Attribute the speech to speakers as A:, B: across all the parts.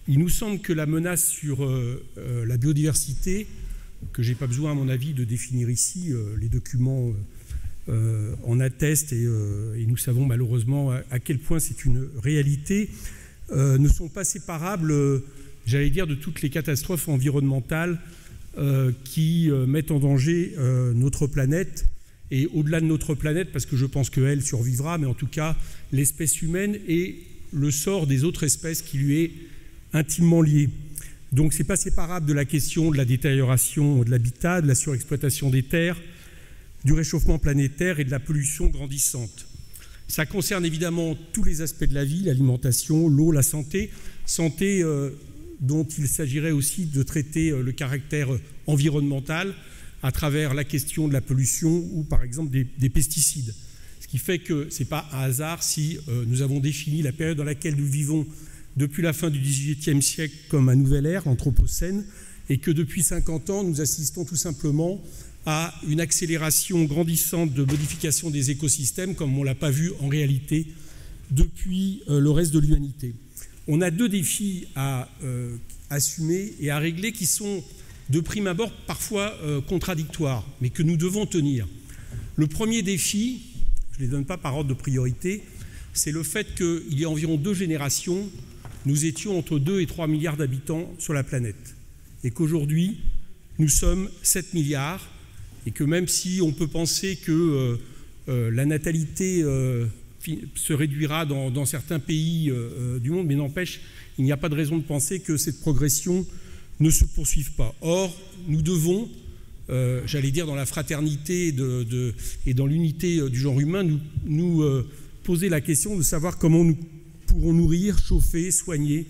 A: Il nous semble que la menace sur la biodiversité, que je n'ai pas besoin à mon avis de définir ici, les documents en attestent et nous savons malheureusement à quel point c'est une réalité, ne sont pas séparables, j'allais dire, de toutes les catastrophes environnementales qui mettent en danger notre planète, et au-delà de notre planète, parce que je pense qu'elle survivra, mais en tout cas l'espèce humaine et le sort des autres espèces qui lui est intimement lié. Donc ce n'est pas séparable de la question de la détérioration de l'habitat, de la surexploitation des terres, du réchauffement planétaire et de la pollution grandissante. Ça concerne évidemment tous les aspects de la vie, l'alimentation, l'eau, la santé, dont il s'agirait aussi de traiter le caractère environnemental à travers la question de la pollution ou par exemple des pesticides. Ce qui fait que ce n'est pas un hasard si nous avons défini la période dans laquelle nous vivons depuis la fin du XVIIIe siècle comme un nouvel ère, l'Anthropocène, et que depuis 50 ans, nous assistons tout simplement à une accélération grandissante de modification des écosystèmes, comme on ne l'a pas vu en réalité depuis le reste de l'humanité. On a deux défis à assumer et à régler qui sont, de prime abord, parfois contradictoires, mais que nous devons tenir. Le premier défi, je ne les donne pas par ordre de priorité, c'est le fait qu'il y a environ 2 générations, nous étions entre 2 et 3 milliards d'habitants sur la planète, et qu'aujourd'hui, nous sommes 7 milliards, et que même si on peut penser que la natalité se réduira dans certains pays du monde, mais n'empêche, il n'y a pas de raison de penser que cette progression ne se poursuive pas. Or, nous devons, j'allais dire dans la fraternité et dans l'unité du genre humain, nous poser la question de savoir comment nous pourrons nourrir, chauffer, soigner,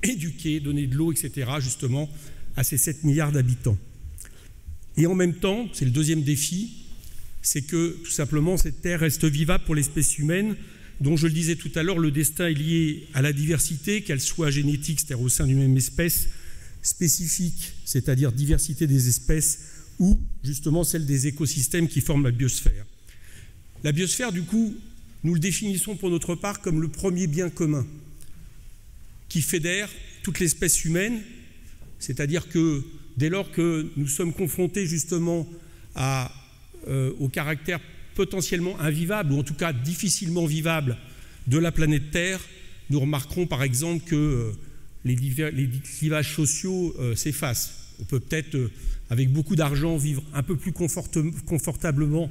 A: éduquer, donner de l'eau, etc., justement, à ces 7 milliards d'habitants. Et en même temps, c'est le deuxième défi, c'est que tout simplement cette terre reste vivable pour l'espèce humaine, dont je le disais tout à l'heure, le destin est lié à la diversité, qu'elle soit génétique, c'est-à-dire au sein d'une même espèce, spécifique, c'est-à-dire diversité des espèces, ou justement celle des écosystèmes qui forment la biosphère. La biosphère, du coup, nous le définissons pour notre part comme le premier bien commun qui fédère toute l'espèce humaine, c'est-à-dire que dès lors que nous sommes confrontés justement au caractère potentiellement invivable, ou en tout cas difficilement vivable de la planète Terre, nous remarquerons par exemple que les clivages sociaux s'effacent. On peut peut-être, avec beaucoup d'argent, vivre un peu plus confortablement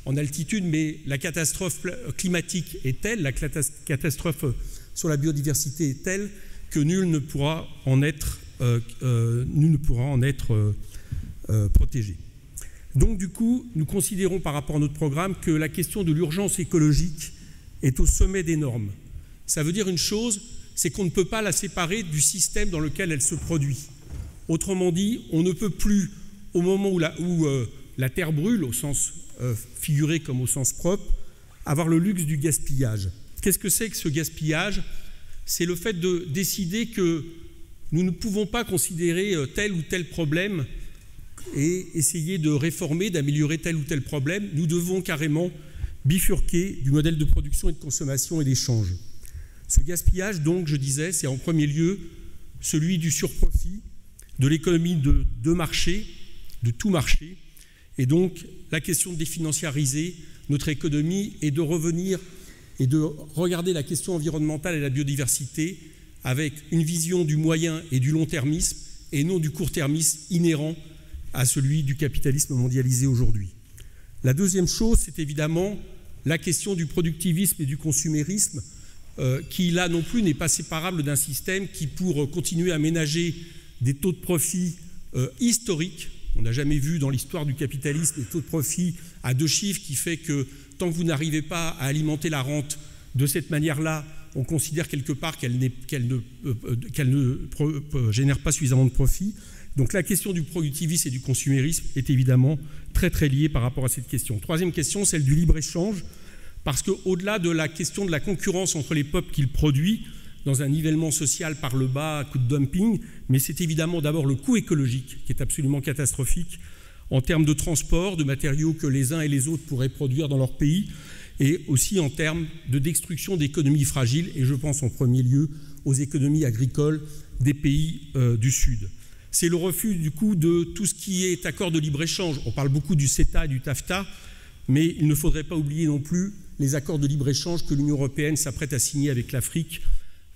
A: en altitude, mais la catastrophe climatique est telle, la catastrophe sur la biodiversité est telle que nul ne pourra en être protégé. Donc du coup, nous considérons par rapport à notre programme que la question de l'urgence écologique est au sommet des normes. Ça veut dire une chose, c'est qu'on ne peut pas la séparer du système dans lequel elle se produit. Autrement dit, on ne peut plus, au moment où la terre brûle, au sens figuré comme au sens propre, avoir le luxe du gaspillage. Qu'est-ce que c'est que ce gaspillage? C'est le fait de décider que nous ne pouvons pas considérer tel ou tel problème et essayer de réformer, d'améliorer tel ou tel problème. Nous devons carrément bifurquer du modèle de production et de consommation et d'échange. Ce gaspillage, donc, je disais, c'est en premier lieu celui du surprofit, de l'économie de marché, de tout marché, et donc la question de définanciariser notre économie et de revenir et de regarder la question environnementale et la biodiversité avec une vision du moyen et du long-termisme et non du court-termisme inhérent à celui du capitalisme mondialisé aujourd'hui. La deuxième chose, c'est évidemment la question du productivisme et du consumérisme qui, là non plus, n'est pas séparable d'un système qui, pour continuer à ménager des taux de profit historiques, on n'a jamais vu dans l'histoire du capitalisme des taux de profit à 2 chiffres qui fait que tant que vous n'arrivez pas à alimenter la rente de cette manière-là, on considère quelque part qu'elle ne génère pas suffisamment de profit. Donc la question du productivisme et du consumérisme est évidemment très très liée par rapport à cette question. Troisième question, celle du libre-échange, parce qu'au-delà de la question de la concurrence entre les peuples qu'il produit, dans un nivellement social par le bas, à coup de dumping, mais c'est évidemment d'abord le coût écologique qui est absolument catastrophique en termes de transport, de matériaux que les uns et les autres pourraient produire dans leur pays, et aussi en termes de destruction d'économies fragiles, et je pense en premier lieu aux économies agricoles des pays du Sud. C'est le refus du coup de tout ce qui est accord de libre-échange. On parle beaucoup du CETA et du TAFTA, mais il ne faudrait pas oublier non plus les accords de libre-échange que l'Union européenne s'apprête à signer avec l'Afrique,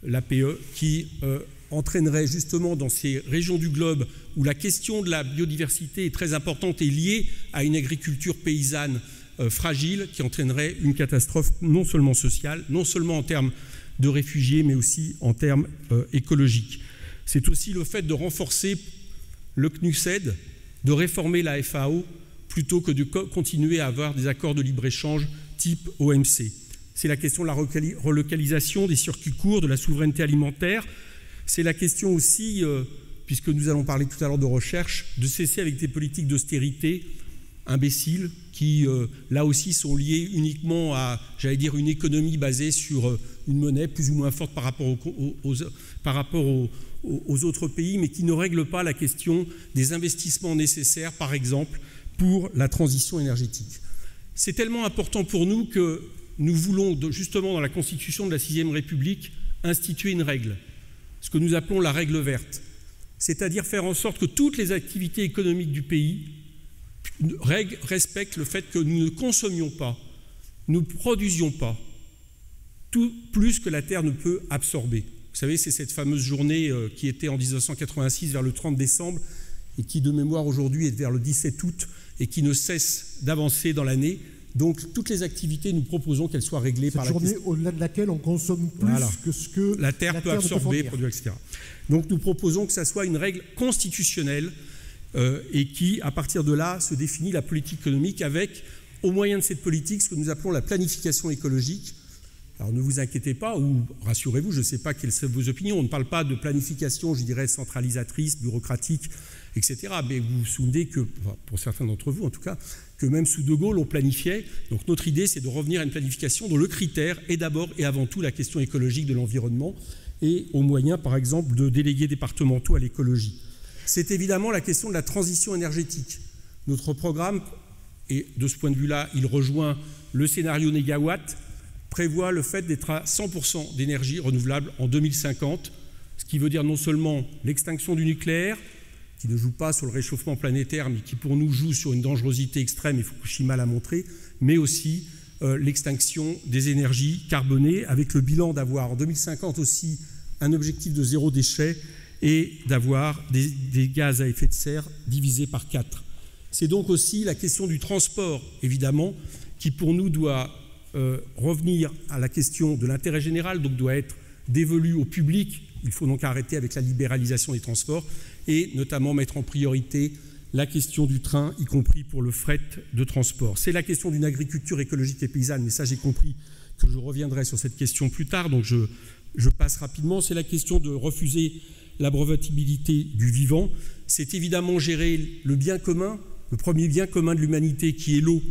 A: l'APE, qui entraînerait justement dans ces régions du globe où la question de la biodiversité est très importante et liée à une agriculture paysanne fragile, qui entraînerait une catastrophe non seulement sociale, non seulement en termes de réfugiés, mais aussi en termes écologiques. C'est aussi le fait de renforcer le CNUSED, de réformer la FAO, plutôt que de continuer à avoir des accords de libre-échange type OMC. C'est la question de la relocalisation des circuits courts, de la souveraineté alimentaire. C'est la question aussi, puisque nous allons parler tout à l'heure de recherche, de cesser avec des politiques d'austérité imbéciles qui, là aussi, sont liées uniquement à, j'allais dire, une économie basée sur une monnaie plus ou moins forte par rapport aux autres pays, mais qui ne règlent pas la question des investissements nécessaires, par exemple, pour la transition énergétique. C'est tellement important pour nous que nous voulons, justement, dans la Constitution de la VIe République, instituer une règle, ce que nous appelons la règle verte, c'est-à-dire faire en sorte que toutes les activités économiques du pays respectent le fait que nous ne consommions pas, nous ne produisions pas tout plus que la Terre ne peut absorber. Vous savez, c'est cette fameuse journée qui était en 1986 vers le 30 décembre et qui, de mémoire, aujourd'hui est vers le 17 août et qui ne cesse d'avancer dans l'année. Donc, toutes les activités, nous proposons qu'elles soient réglées par la
B: journée au-delà de laquelle on consomme plus que ce que
A: la Terre peut absorber, produire, etc. Donc, nous proposons que ça soit une règle constitutionnelle et qui, à partir de là, se définit la politique économique avec, au moyen de cette politique, ce que nous appelons la planification écologique. Alors, ne vous inquiétez pas, ou rassurez-vous, je ne sais pas quelles sont vos opinions, on ne parle pas de planification, je dirais, centralisatrice, bureaucratique, etc. Mais vous vous souvenez que, pour certains d'entre vous en tout cas, que même sous De Gaulle, on planifiait. Donc notre idée, c'est de revenir à une planification dont le critère est d'abord et avant tout la question écologique de l'environnement et aux moyens, par exemple, de délégués départementaux à l'écologie. C'est évidemment la question de la transition énergétique. Notre programme, et de ce point de vue-là, il rejoint le scénario négawatt, prévoit le fait d'être à 100% d'énergie renouvelable en 2050, ce qui veut dire non seulement l'extinction du nucléaire, qui ne joue pas sur le réchauffement planétaire, mais qui pour nous joue sur une dangerosité extrême, et Fukushima l'a montré, mais aussi l'extinction des énergies carbonées, avec le bilan d'avoir en 2050 aussi un objectif de zéro déchet et d'avoir des gaz à effet de serre divisés par 4. C'est donc aussi la question du transport, évidemment, qui pour nous doit revenir à la question de l'intérêt général, donc doit être dévolue au public. Il faut donc arrêter avec la libéralisation des transports et notamment mettre en priorité la question du train, y compris pour le fret de transport. C'est la question d'une agriculture écologique et paysanne, mais ça j'ai compris que je reviendrai sur cette question plus tard, donc je passe rapidement. C'est la question de refuser la brevetabilité du vivant. C'est évidemment gérer le bien commun, le premier bien commun de l'humanité qui est l'eau,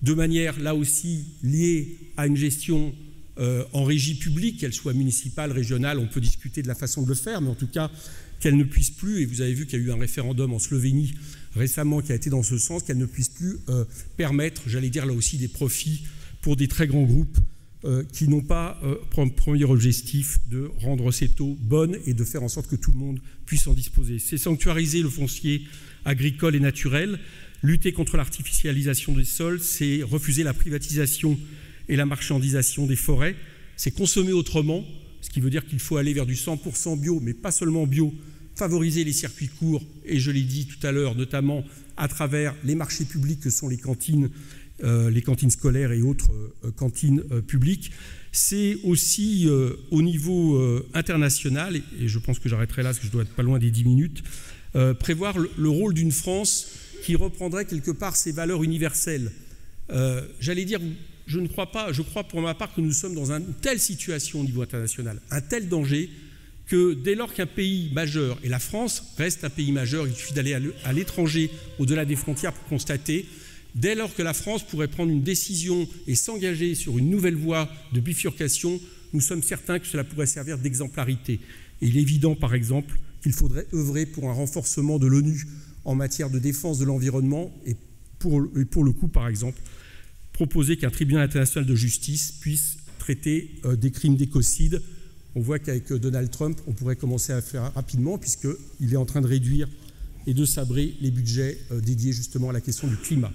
A: de manière là aussi liée à une gestion en régie publique, qu'elle soit municipale, régionale, on peut discuter de la façon de le faire, mais en tout cas qu'elle ne puisse plus, et vous avez vu qu'il y a eu un référendum en Slovénie récemment qui a été dans ce sens, qu'elle ne puisse plus permettre, j'allais dire là aussi, des profits pour des très grands groupes qui n'ont pas pour premier objectif de rendre cette eau bonne et de faire en sorte que tout le monde puisse en disposer. C'est sanctuariser le foncier agricole et naturel, lutter contre l'artificialisation des sols, c'est refuser la privatisation et la marchandisation des forêts, c'est consommer autrement, ce qui veut dire qu'il faut aller vers du 100% bio, mais pas seulement bio, favoriser les circuits courts, et je l'ai dit tout à l'heure, notamment à travers les marchés publics que sont les cantines scolaires et autres cantines publiques. C'est aussi au niveau international, et je pense que j'arrêterai là parce que je dois être pas loin des 10 minutes, prévoir le rôle d'une France qui reprendrait quelque part ses valeurs universelles. J'allais dire, je ne crois pas, je crois pour ma part que nous sommes dans une telle situation au niveau international, un tel danger, que dès lors qu'un pays majeur, et la France reste un pays majeur, il suffit d'aller à l'étranger, au-delà des frontières pour constater, dès lors que la France pourrait prendre une décision et s'engager sur une nouvelle voie de bifurcation, nous sommes certains que cela pourrait servir d'exemplarité. Et il est évident, par exemple, qu'il faudrait œuvrer pour un renforcement de l'ONU en matière de défense de l'environnement et pour le coup, par exemple, proposer qu'un tribunal international de justice puisse traiter des crimes d'écocide on voit qu'avec Donald Trump, on pourrait commencer à faire rapidement, puisqu'il est en train de réduire et de sabrer les budgets dédiés justement à la question du climat.